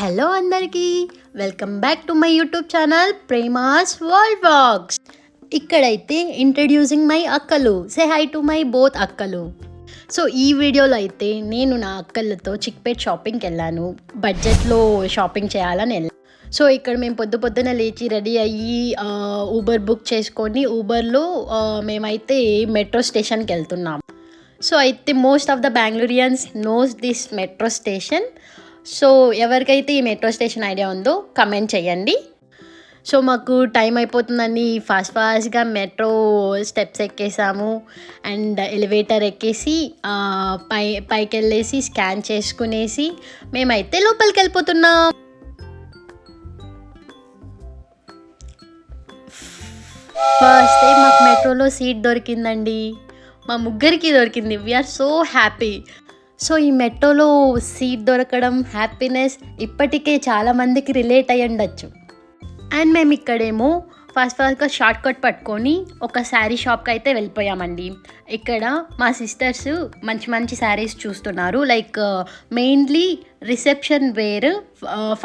Hello అందరికీ welcome back to my YouTube channel Prema's world vlogs. ఇక్కడైతే introducing my అక్కలు, say hi to my both అక్కలు. So ఈ వీడియోలో అయితే నేను నా అక్కలతో చిక్పేట్ షాపింగ్కి వెళ్ళాను. బడ్జెట్లో షాపింగ్ చేయాలని వెళ్ళాను. సో ఇక్కడ మేము పొద్దున లేచి రెడీ అయ్యి ఊబర్ బుక్ చేసుకొని ఊబర్లో మేమైతే మెట్రో స్టేషన్కి వెళ్తున్నాం. సో అయితే most of the Bengalurians knows this metro station. So ఎవరికైతే ఈ మెట్రో స్టేషన్ ఐడియా ఉందో కమెంట్ చేయండి. సో మాకు టైం అయిపోతుందని ఫాస్ట్గా మెట్రో స్టెప్స్ ఎక్కేసాము అండ్ ఎలివేటర్ ఎక్కేసి పైకి వెళ్ళేసి స్కాన్ చేసుకునేసి మేమైతే లోపలికి వెళ్ళిపోతున్నాం. ఫస్ట్ టైం మాకు మెట్రోలో సీట్ దొరికిందండి. మా ముగ్గురికి దొరికింది. We are so happy. సో ఈ మెట్రోలో సీట్ దొరకడం హ్యాపీనెస్ ఇప్పటికే చాలామందికి రిలేట్ అయ్యి ఉండొచ్చు. అండ్ మేము ఇక్కడేమో ఫాస్ట్గా షార్ట్ కట్ పట్టుకొని ఒక శారీ షాప్కి అయితే వెళ్ళిపోయామండి. ఇక్కడ మా సిస్టర్స్ మంచి శారీస్ చూస్తున్నారు. Like mainly reception wear,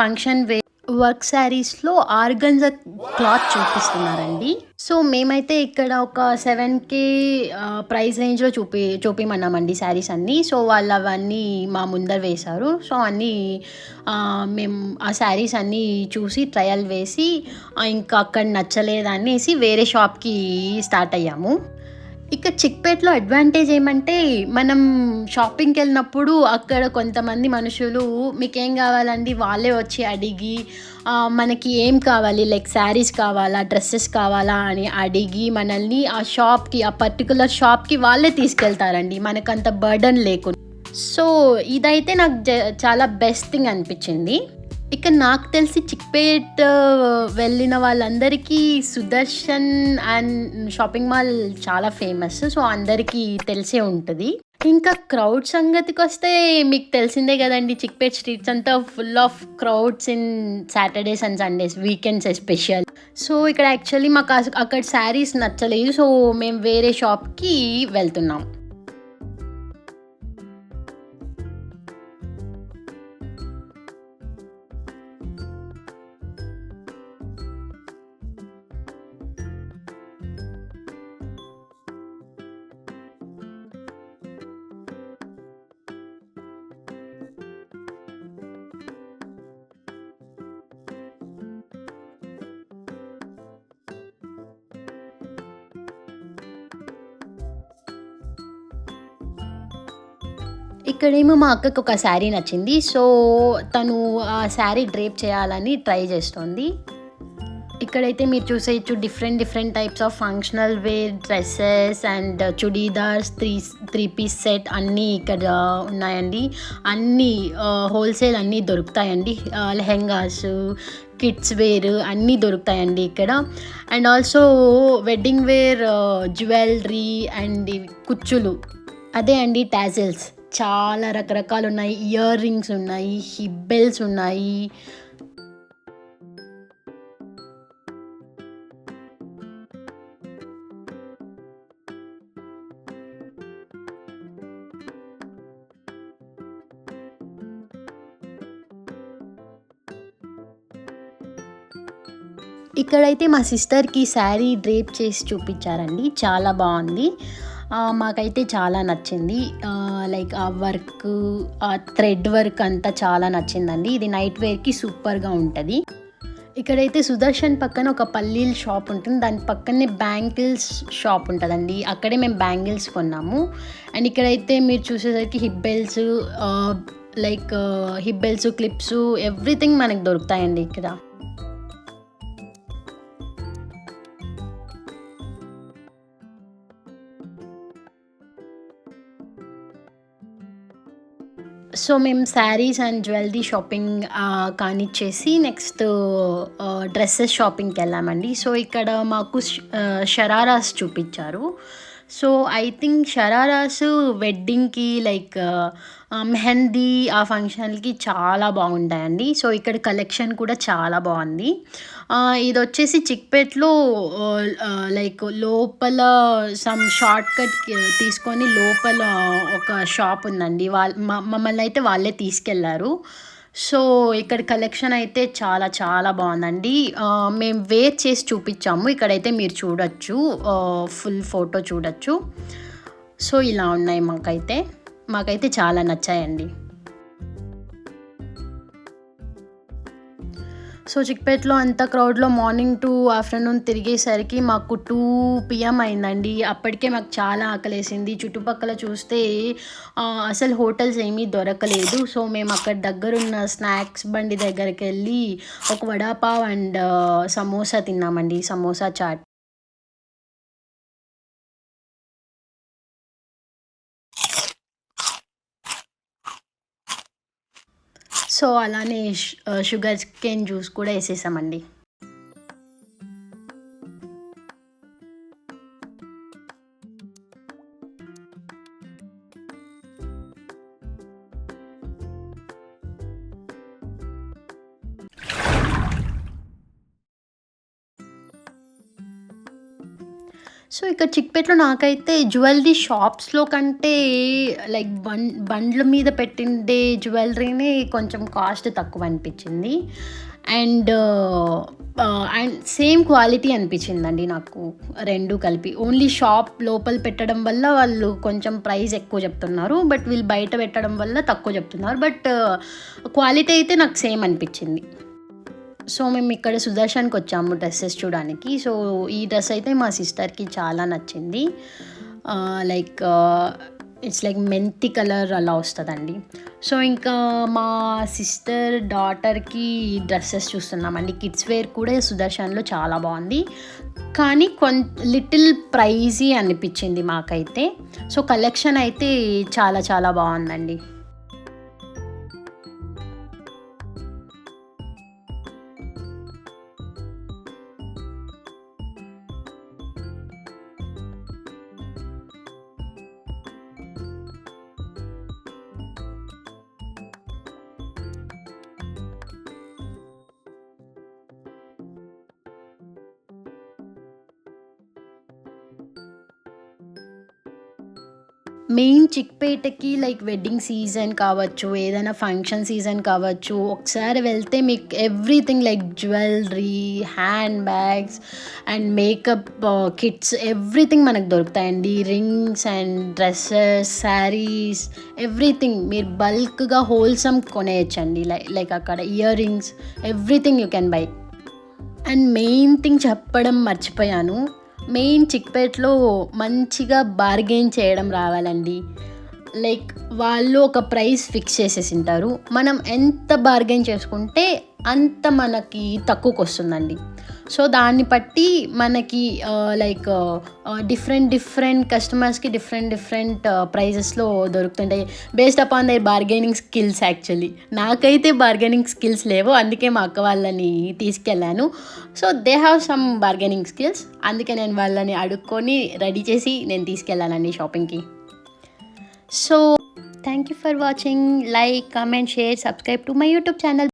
function wear, work శారీస్లో ఆర్గన్జా క్లాత్ చూపిస్తున్నారండి. సో మేమైతే ఇక్కడ ఒక 7K ప్రైస్ రేంజ్లో చూపిమన్నామండి శారీస్ అన్నీ. సో వాళ్ళు అవన్నీ మా ముందర వేశారు. సో అన్నీ మేము ఆ శారీస్ అన్నీ చూసి ట్రయల్ వేసి ఇంకా అక్కడ నచ్చలేదనేసి వేరే షాప్కి స్టార్ట్ అయ్యాము. ఇక చిక్పేట్లో అడ్వాంటేజ్ ఏమంటే మనం షాపింగ్కి వెళ్ళినప్పుడు అక్కడ కొంతమంది మనుషులు మీకేం కావాలండి వాళ్ళే వచ్చి అడిగి మనకి ఏం కావాలి లైక్ శారీస్ కావాలా, డ్రెస్సెస్ కావాలా అని అడిగి మనల్ని ఆ షాప్కి, ఆ పర్టికులర్ షాప్కి వాళ్ళే తీసుకెళ్తారండి, మనకంత బర్డన్ లేకుండా. సో ఇదైతే నాకు చాలా బెస్ట్ థింగ్ అనిపించింది. ఇక నాకు తెలిసి చిక్పేట్ వెళ్ళిన వాళ్ళందరికీ సుదర్శన్ అండ్ షాపింగ్ మాల్ చాలా ఫేమస్. సో అందరికీ తెలిసే ఉంటుంది. ఇంకా క్రౌడ్ సంగతికి వస్తే మీకు తెలిసిందే కదండి, చిక్పేట్ స్ట్రీట్స్ అంతా full of crowds in Saturdays and Sundays, weekends special. So ఇక్కడ యాక్చువల్లీ మాకు అక్కడ శారీస్ నచ్చలేదు. సో మేము వేరే షాప్కి వెళ్తున్నాం. ఇక్కడేమో మా అక్కకు ఒక శారీ నచ్చింది. సో తను ఆ శారీ డ్రేప్ చేయాలని ట్రై చేస్తుంది. ఇక్కడైతే మీరు చూసేయచ్చు different types of functional wear dresses and churidars, three piece set అన్నీ ఇక్కడ ఉన్నాయండి. అన్నీ హోల్సేల్ అన్నీ దొరుకుతాయండి. లెహెంగాస్, కిడ్స్ వేర్ అన్నీ దొరుకుతాయండి ఇక్కడ. And also wedding wear, jewellery and కుచ్చులు, అదే అండి టాజిల్స్, చాలా రకరకాలు ఉన్నాయి. ఇయర్ రింగ్స్ ఉన్నాయి, హిప్ బెల్ట్స్ ఉన్నాయి. ఇక్కడైతే మా సిస్టర్కి శారీ డ్రేప్ చేసి చూపించారండి, చాలా బాగుంది. మాకైతే చాలా నచ్చింది. లైక్ ఆ వర్క్, ఆ థ్రెడ్ వర్క్ అంతా చాలా నచ్చిందండి. ఇది నైట్ వేర్కి సూపర్గా ఉంటుంది. ఇక్కడైతే సుదర్శన్ పక్కన ఒక పల్లీల్ షాప్ ఉంటుంది, దాని పక్కనే బ్యాంగిల్స్ షాప్ ఉంటుందండి. అక్కడే మేము బ్యాంగిల్స్ కొన్నాము. అండ్ ఇక్కడైతే మీరు చూసేసరికి hip belts, like hip belts, clips, everything మనకు దొరుకుతాయండి ఇక్కడ. సో మేము శారీస్ అండ్ జ్యువెలరీ షాపింగ్ కానిచ్చేసి నెక్స్ట్ డ్రెస్సెస్ షాపింగ్కి వెళ్ళామండి. సో ఇక్కడ మాకు షరారాస్ చూపించారు. సో ఐ థింక్ షరారాస్ వెడ్డింగ్కి లైక్ మెహందీ ఆ ఫంక్షన్కి చాలా బాగుంటాయండి. సో ఇక్కడ కలెక్షన్ కూడా చాలా బాగుంది. ఇది వచ్చేసి చిక్పేట్లో లైక్ లోపల సమ్ షార్ట్ కట్ తీసుకొని లోపల ఒక షాప్ ఉందండి. మమ్మల్ని అయితే వాళ్ళే తీసుకెళ్లారు. సో, ఇక్కడ కలెక్షన్ అయితే చాలా చాలా బావుందండి. మేము వేర్ చేసి చూపిచ్చాము. ఇక్కడైతే మీరు చూడొచ్చు. ఫుల్ ఫోటో చూడొచ్చు. సో, ఇలా ఉన్నాయి మాకైతే. మాకైతే చాలా నచ్చాయండి. సో, చిక్పేట్‌లో అంత క్రౌడ్‌లో మార్నింగ్ టు ఆఫ్టర్‌నూన్ తిరిగేసరికి మాకు 2 పీఎం అయిందండి. అప్పటికే మాకు చాలా ఆకలేసింది. చుట్టుపక్కల చూస్తే అసలు హోటల్స్ ఏమీ దొరకలేదు. సో, మేము అక్కడ దగ్గరున్న స్నాక్స్ బండి దగ్గరికెళ్ళి ఒక వడాపావ్ అండ్ సమోసా తిన్నామండి. సమోసా చాట్. సో, అలానే షుగర్ కేన్ జ్యూస్ కూడా యేసేసామండి. సో, ఇక్కడ చిక్పేట్‌లో నాకైతే జ్యువెల్లరీ షాప్స్‌లో కంటే లైక్ బండ్ల మీద పెట్టిండే జ్యువెల్లరీనే కొంచెం కాస్ట్ తక్కువనిపిచ్చింది. అండ్ అండ్ సేమ్ క్వాలిటీ అనిపిచ్చిందండి నాకు 2 కలిపి. ఓన్లీ షాప్ లోపల పెట్టడం వల్ల వాళ్ళు కొంచెం ప్రైస్ ఎక్కువ చెప్తున్నారు. బట్ వీళ్ళు బయట పెట్టడం వల్ల తక్కువ చెప్తున్నారు. బట్ క్వాలిటీ అయితే నాకు సేమ్ అనిపిచ్చింది. సో, మేమిక్కడ సుదర్శన్‌కొచ్చాము డ్రెసెస్ చూడానికి. సో, ఈ డ్రెస్ అయితే మా సిస్టర్‌కి చాలా నచ్చింది. లైక్ ఇట్స్ లైక్ మెంతి కలర్ అలా వస్తదండి. సో, ఇంకా మా సిస్టర్ డాటర్‌కి డ్రెసెస్ చూస్తున్నామండి. కిడ్స్ వేర్ కూడా సుదర్శన్‌లో చాలా బావుంది. కానీ లిటిల్ ప్రైజీ అనిపిచ్చింది మాకైతే. సో, కలెక్షన్ అయితే చాలా చాలా బావుందండి. మెయిన్ చిక్‌పేటకి లైక్ వెడ్డింగ్ సీజన్ కావచ్చు, ఏదైనా ఫంక్షన్ సీజన్ కావచ్చు, ఒకసారి వెళ్తే మీకు everything like jewellery, hand bags and makeup kits everything మనకు దొరుకుతాయండి. Rings and dresses, saris everything మీరు బల్క్‌గా హోల్‌సమ్ కొనేయొచ్చండి. లైక్ అక్కడ ear rings everything you can buy. And main thing చెప్పడం మర్చిపోయాను. మెయిన్ చిక్‌పేట్‌లో మంచిగా బార్గెయిన్ చేయడం రావాలండి. లైక్ వాళ్ళు ఒక ప్రైస్ ఫిక్స్ చేసేసింటారు. మనం ఎంత బార్గెయిన్ చేసుకుంటే అంత మనకి తక్కువకొస్తుందండి. సో, దాన్ని బట్టి మనకి లైక్ డిఫరెంట్ కస్టమర్స్‌కి డిఫరెంట్ ప్రైజెస్‌లో దొరుకుతుంటాయి. Based upon their bargaining skills actually. నాకైతే బార్గెనింగ్ స్కిల్స్ లేవు. అందుకే మా అక్క వాళ్ళని తీసుకెళ్ళాను. So, they have some bargaining skills. అందుకే నేను వాళ్ళని అడుక్కొని రెడీ చేసి నేను తీసుకెళ్ళానండి షాపింగ్‌కి. So, thank you for watching. Like, comment, share, subscribe to my YouTube channel.